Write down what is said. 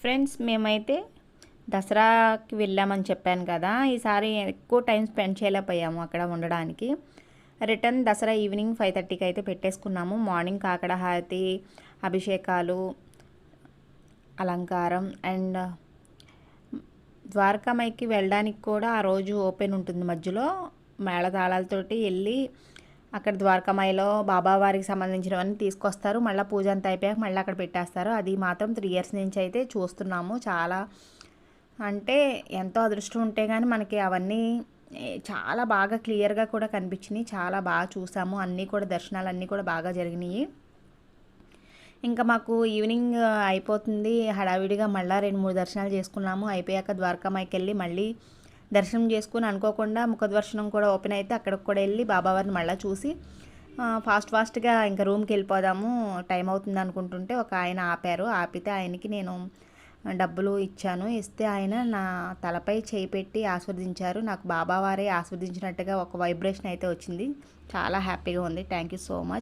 Friends మేమైతే దసరాకి వెళ్ళామని చెప్పాను కదా, ఈసారి ఎక్కువ టైం స్పెండ్ చేయలేకపోయాము అక్కడ ఉండడానికి. రిటర్న్ దసరా ఈవినింగ్ 5:30కి అయితే పెట్టేసుకున్నాము. మార్నింగ్ కాకడ హారతి, అభిషేకాలు, అలంకారం అండ్ ద్వారకామైకి వెళ్ళడానికి కూడా ఆ రోజు ఓపెన్ ఉంటుంది. మధ్యలో మేళతాళాలతోటి వెళ్ళి అక్కడ ద్వారకామాయిలో బాబావారికి సంబంధించినవన్నీ తీసుకొస్తారు. మళ్ళీ పూజ అంతా అయిపోయాక మళ్ళీ అక్కడ పెట్టేస్తారు. అది మాత్రం 3 ఇయర్స్ నుంచి అయితే చూస్తున్నాము. చాలా అంటే ఎంతో అదృష్టం ఉంటే కానీ మనకి అవన్నీ చాలా బాగా క్లియర్గా కూడా కనిపించినాయి. చాలా బాగా చూసాము. అన్నీ కూడా దర్శనాలు అన్నీ కూడా బాగా జరిగినాయి. ఇంకా మాకు ఈవినింగ్ అయిపోతుంది, హడావిడిగా మళ్ళీ 2-3 దర్శనాలు చేసుకున్నాము. అయిపోయాక ద్వారకామాయికి వెళ్ళి మళ్ళీ దర్శనం చేసుకుని అనుకోకుండా ముఖదర్శనం కూడా ఓపెన్ అయితే అక్కడికి కూడా వెళ్ళి బాబావారిని మళ్ళీ చూసి ఫాస్ట్గా ఇంకా రూమ్కి వెళ్ళిపోదాము, టైం అవుతుంది అనుకుంటుంటే ఒక ఆయన ఆపారు. ఆపితే ఆయనకి నేను డబ్బులు ఇచ్చాను. ఇస్తే ఆయన నా తలపై చేయి పెట్టి ఆస్వాదించారు. నాకు బాబావారే ఆస్వాదించినట్టుగా ఒక వైబ్రేషన్ అయితే వచ్చింది. చాలా హ్యాపీగా ఉంది. Thank you so much.